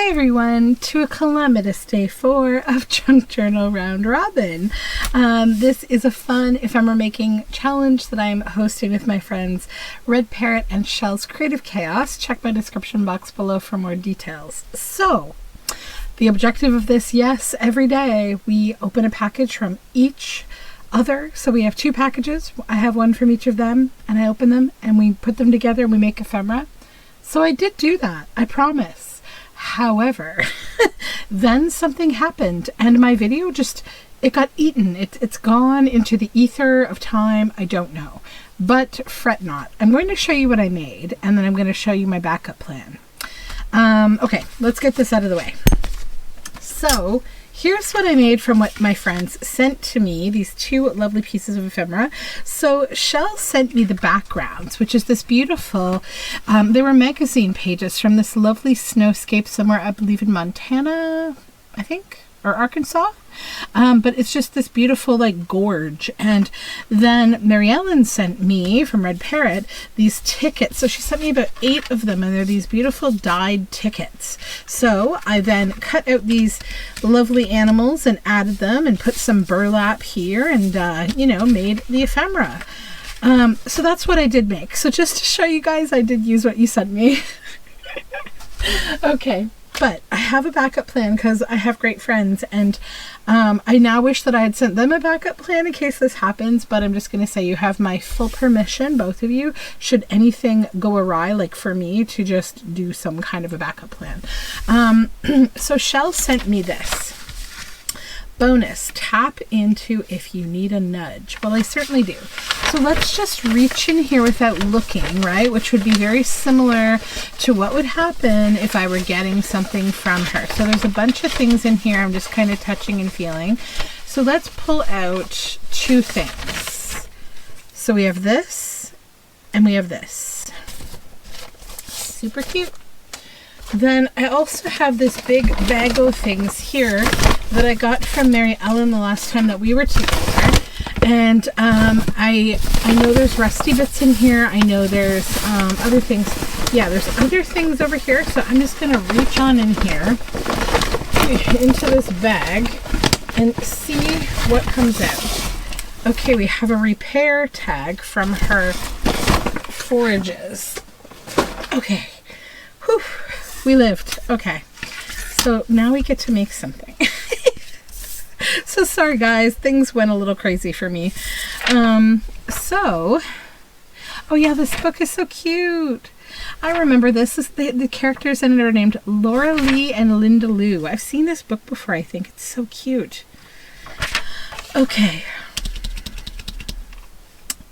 Hi everyone, to a calamitous day 4 of Junk Journal Round Robin. This is a fun ephemera making challenge that I'm hosting with my friends RedParrot and ChellesCreativeChaos. Check my description box below for more details. So, the objective of this, yes, every day we open a package from each other. So we have 2 packages. I have one from each of them, and I open them and we put them together and we make ephemera. So I did do that, I promise. However, then something happened and my video it got eaten. It's gone into the ether of time. I don't know, but fret not. I'm going to show you what I made and then I'm going to show you my backup plan. Okay, let's get this out of the way. So here's what I made from what my friends sent to me, these 2 lovely pieces of ephemera. So Shell sent me the backgrounds, which is this beautiful, they were magazine pages from this lovely snowscape somewhere, I believe in Montana, I think, or Arkansas. But it's just this beautiful like gorge. And then Mary Ellen sent me from RedParrot these tickets. So she sent me about 8 of them and they're these beautiful dyed tickets. So I then cut out these lovely animals and added them and put some burlap here and you know, made the ephemera. So that's what I did make. So just to show you guys, I did use what you sent me. Okay. But I have a backup plan because I have great friends and I now wish that I had sent them a backup plan in case this happens, but I'm just going to say you have my full permission, both of you, should anything go awry, like for me, to just do some kind of a backup plan. So Shell sent me this. Bonus, tap into if you need a nudge. Well, I certainly do. So let's just reach in here without looking, right? Which would be very similar to what would happen if I were getting something from her. So there's a bunch of things in here. I'm just kind of touching and feeling. So let's pull out 2 things. So we have this and we have this. Super cute. Then I also have this big bag of things here that I got from Mary Ellen the last time that we were together. And I know there's rusty bits in here. I know there's other things. Yeah, there's other things over here. So I'm just going to reach on in here into this bag and see what comes out. Okay, we have a repair tag from her forages. Okay. Whew. We lived. Okay. So now we get to make something. So sorry guys, things went a little crazy for me. Oh yeah, this book is so cute. I remember this. Is the characters in it are named Laura Lee and Linda Lou. I've seen this book before, I think. It's so cute. Okay.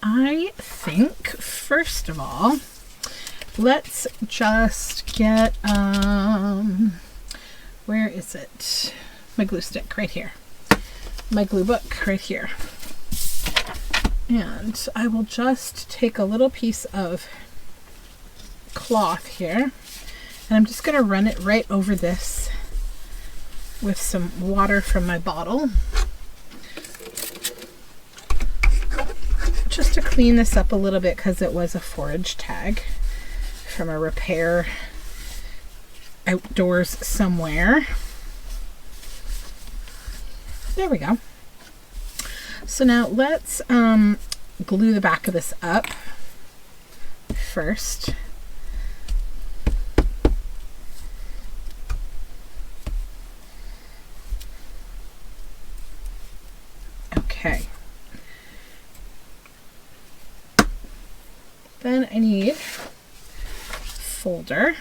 I think, first of all, let's just get, where is it? My glue stick right here. My glue book right here. And I will just take a little piece of cloth here and I'm just going to run it right over this with some water from my bottle. Just to clean this up a little bit because it was a forage tag from a repair outdoors somewhere. There we go. So now let's glue the back of this up first. Okay. Then I need folder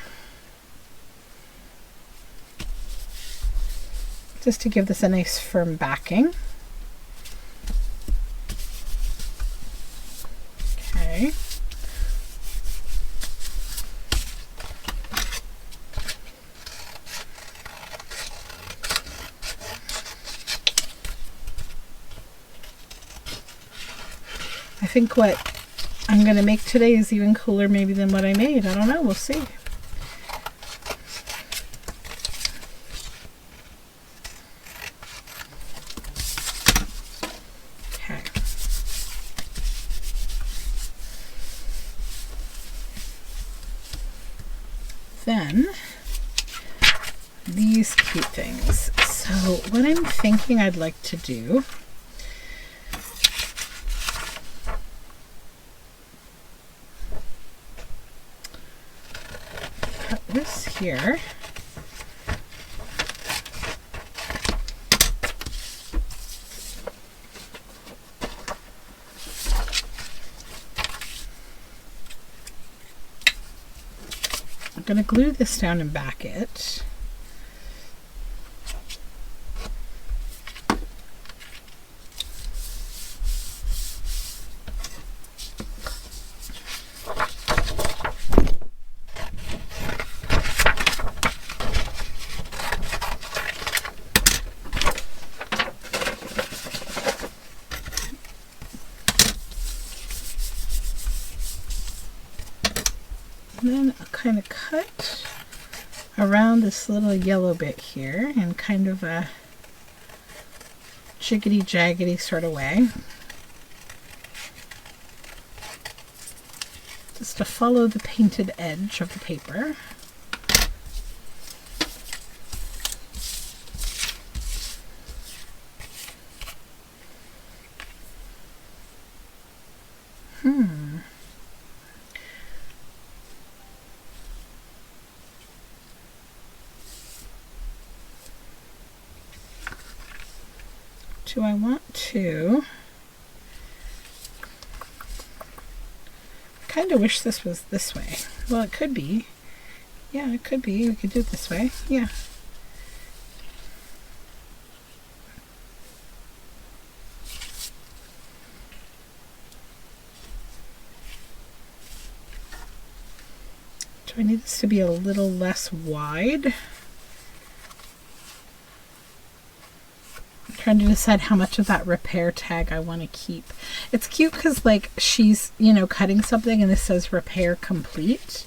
just to give this a nice firm backing. Okay. I think what I'm going to make today is even cooler maybe than what I made. I don't know. We'll see. Okay. Then these cute things. So what I'm thinking I'd like to do, put this here. I'm going to glue this down and back it. And then I'll kind of cut around this little yellow bit here in kind of a jiggity jaggedy sort of way, just to follow the painted edge of the paper. Do I want to? I kind of wish this was this way. Well, it could be. Yeah, it could be. We could do it this way. Yeah. Do I need this to be a little less wide? Trying to decide how much of that repair tag I want to keep. It's cute because like she's, you know, cutting something and this says repair complete.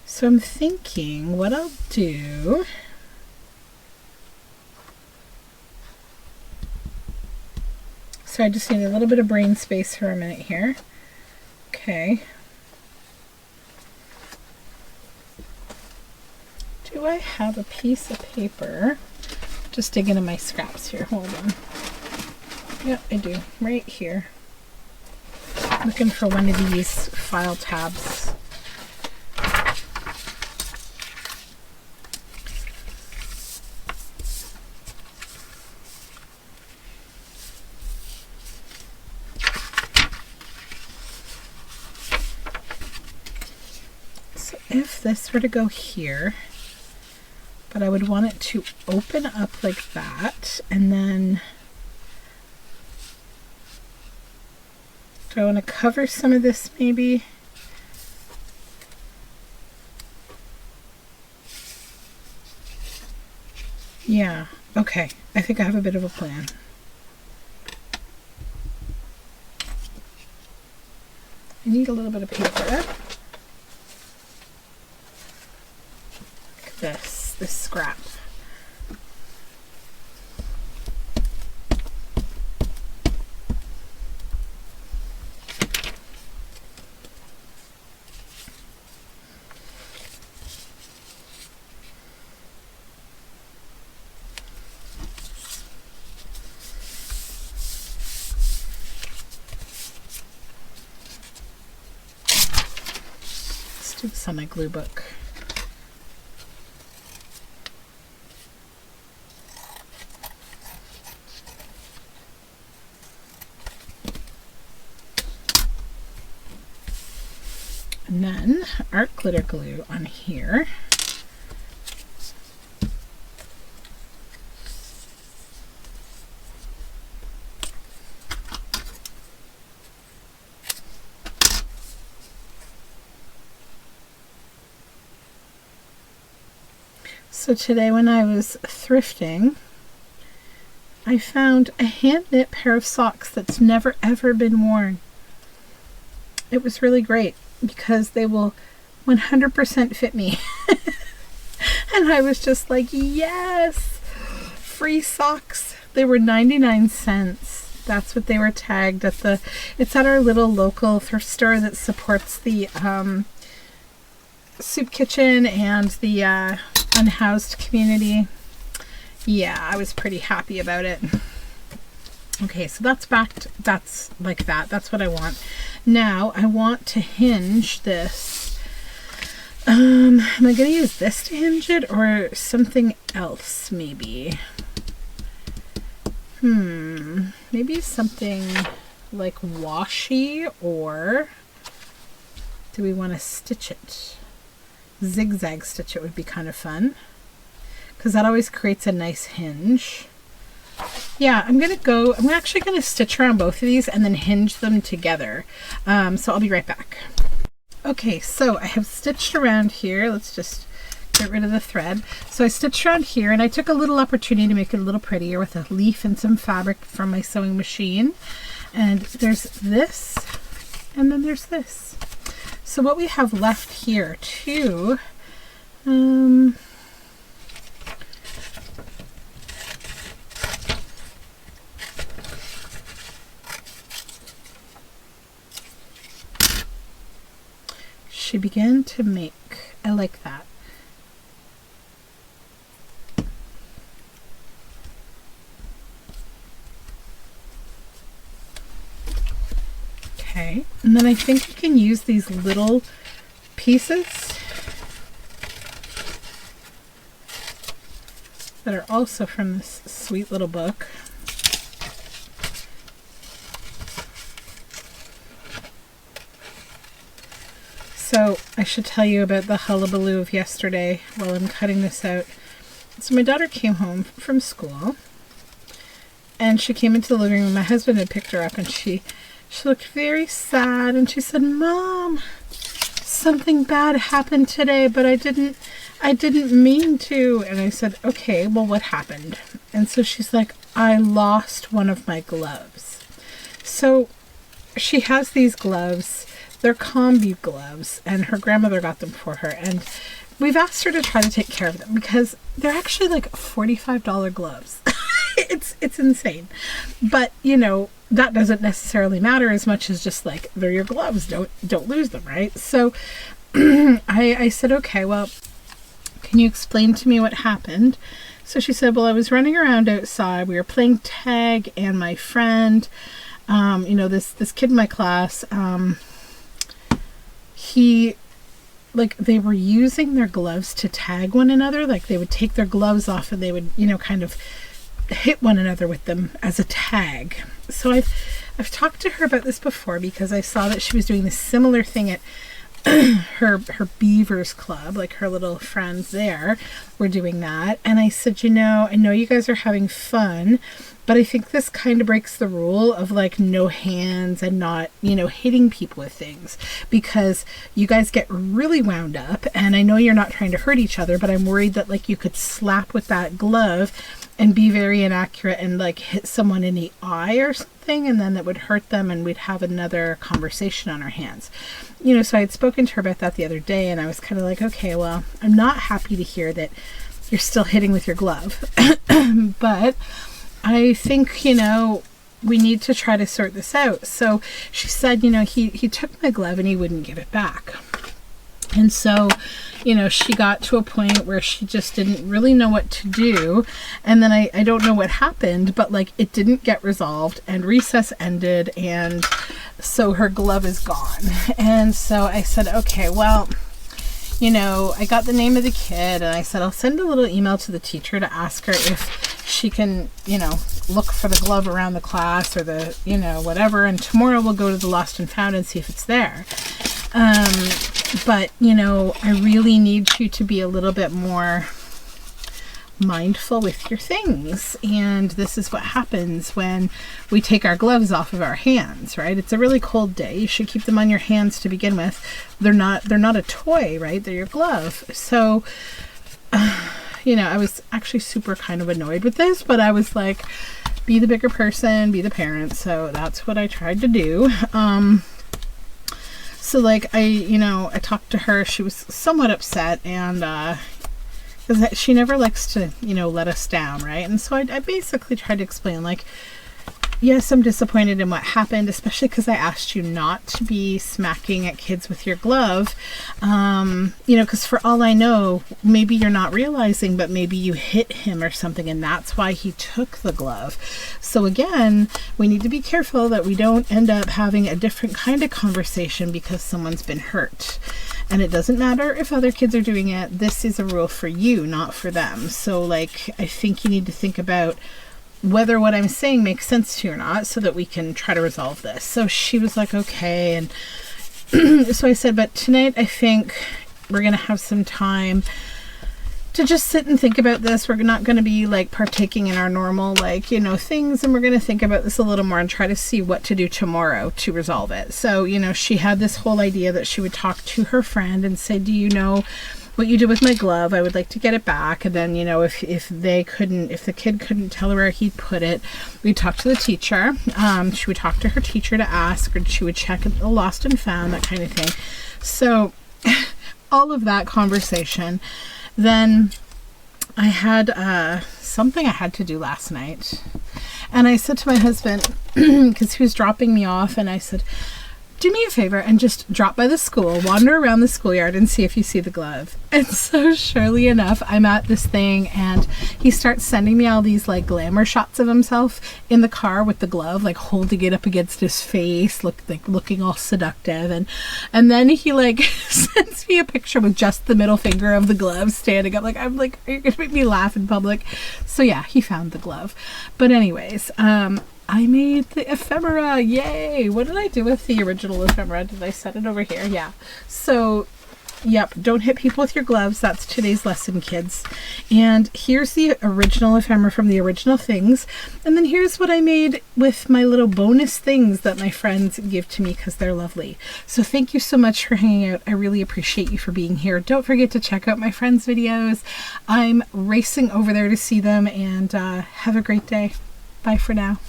So I'm thinking what I'll do, so I just need a little bit of brain space for a minute here. Okay. Do I have a piece of paper? Just digging in my scraps here. Hold on. Yep, I do. Right here. Looking for one of these file tabs. So if this were to go here, but I would want it to open up like that, and then do I want to cover some of this maybe? Yeah, okay, I think I have a bit of a plan. I need a little bit of paper. Like this scrap. Let's do this on my glue book. And then art glitter glue on here. So today when I was thrifting, I found a hand knit pair of socks that's never ever been worn. It was really great because they will 100% fit me. And I was just like, yes, free socks. They were 99 cents. That's what they were tagged at the, it's at our little local thrift store that supports the soup kitchen and the unhoused community. Yeah, I was pretty happy about it. Okay, so that's backed, that's like that. That's what I want. Now I want to hinge this. Am I going to use this to hinge it or something else maybe? Maybe something like washi, or do we want to stitch it? Zigzag stitch it would be kind of fun, because that always creates a nice hinge. Yeah, I'm actually going to stitch around both of these and then hinge them together. So I'll be right back. Okay, so I have stitched around here. Let's just get rid of the thread. So I stitched around here, and I took a little opportunity to make it a little prettier with a leaf and some fabric from my sewing machine. And there's this, and then there's this. So what we have left here too, she began to make, I like that. Okay, and then I think I can use these little pieces that are also from this sweet little book. So I should tell you about the hullabaloo of yesterday while I'm cutting this out. So my daughter came home from school, and she came into the living room. My husband had picked her up, and she looked very sad, and she said, "Mom, something bad happened today, but I didn't mean to." And I said, "Okay, well, what happened?" And so she's like, "I lost one of my gloves." So she has these gloves. They're combi gloves, and her grandmother got them for her, and we've asked her to try to take care of them because they're actually like $45 gloves. It's insane. But, you know, that doesn't necessarily matter as much as just like, they're your gloves. Don't lose them, right? So I said, "Okay, well, can you explain to me what happened?" So she said, "Well, I was running around outside. We were playing tag, and my friend, you know, this kid in my class, they were using their gloves to tag one another. Like, they would take their gloves off and they would, you know, kind of hit one another with them as a tag." So I've talked to her about this before because I saw that she was doing this similar thing at her Beavers Club, like her little friends there were doing that. And I said, "You know, I know you guys are having fun, but I think this kind of breaks the rule of like no hands and not, you know, hitting people with things, because you guys get really wound up, and I know you're not trying to hurt each other, but I'm worried that like you could slap with that glove and be very inaccurate and like hit someone in the eye or something, and then it would hurt them, and we'd have another conversation on our hands." You know, so I had spoken to her about that the other day, and I was kind of like, "Okay, well, I'm not happy to hear that you're still hitting with your glove, but I think, you know, we need to try to sort this out." So she said, you know, he took my glove and he wouldn't give it back. And so, you know, she got to a point where she just didn't really know what to do. And then I don't know what happened, but like it didn't get resolved, and recess ended, and so her glove is gone. And so I said, "Okay, well, you know, I got the name of the kid, and I said I'll send a little email to the teacher to ask her if she can, you know, look for the glove around the class or the, you know, whatever, and tomorrow we'll go to the Lost and Found and see if it's there. But, you know, I really need you to be a little bit more mindful with your things, and this is what happens when we take our gloves off of our hands, right? It's a really cold day. You should keep them on your hands to begin with. They're not a toy, right? They're your glove." So you know, I was actually super kind of annoyed with this, but I was like, be the bigger person, be the parent. So that's what I tried to do. So like I talked to her. She was somewhat upset, and because she never likes to, you know, let us down, right? And so I basically tried to explain, like, yes, I'm disappointed in what happened, especially because I asked you not to be smacking at kids with your glove. You know, because for all I know, maybe you're not realizing, but maybe you hit him or something, and that's why he took the glove. So again, we need to be careful that we don't end up having a different kind of conversation because someone's been hurt. And it doesn't matter if other kids are doing it. This is a rule for you, not for them. So like, I think you need to think about whether what I'm saying makes sense to you or not, so that we can try to resolve this. So she was like, okay. And so I said, but tonight I think we're going to have some time to just sit and think about this. We're not going to be like partaking in our normal, like, you know, things. And we're going to think about this a little more and try to see what to do tomorrow to resolve it. So, you know, she had this whole idea that she would talk to her friend and say, do you know what you did with my glove? I would like to get it back. And then, you know, if the kid couldn't tell her where he'd put it, we'd talk to the teacher. She would talk to her teacher to ask, or she would check the lost and found, that kind of thing. So all of that conversation. Then I had something I had to do last night. And I said to my husband, because he was dropping me off, and I said, do me a favor and just drop by the school, wander around the schoolyard and see if you see the glove. And so surely enough, I'm at this thing and he starts sending me all these like glamour shots of himself in the car with the glove, like holding it up against his face, looking all seductive. And then he like sends me a picture with just the middle finger of the glove standing up. I'm like, are you going to make me laugh in public? So yeah, he found the glove. But anyways, I made the ephemera. Yay! What did I do with the original ephemera? Did I set it over here? Yeah. So, yep, don't hit people with your gloves. That's today's lesson, kids. And here's the original ephemera from the original things. And then here's what I made with my little bonus things that my friends give to me because they're lovely. So thank you so much for hanging out. I really appreciate you for being here. Don't forget to check out my friends' videos. I'm racing over there to see them, and have a great day. Bye for now.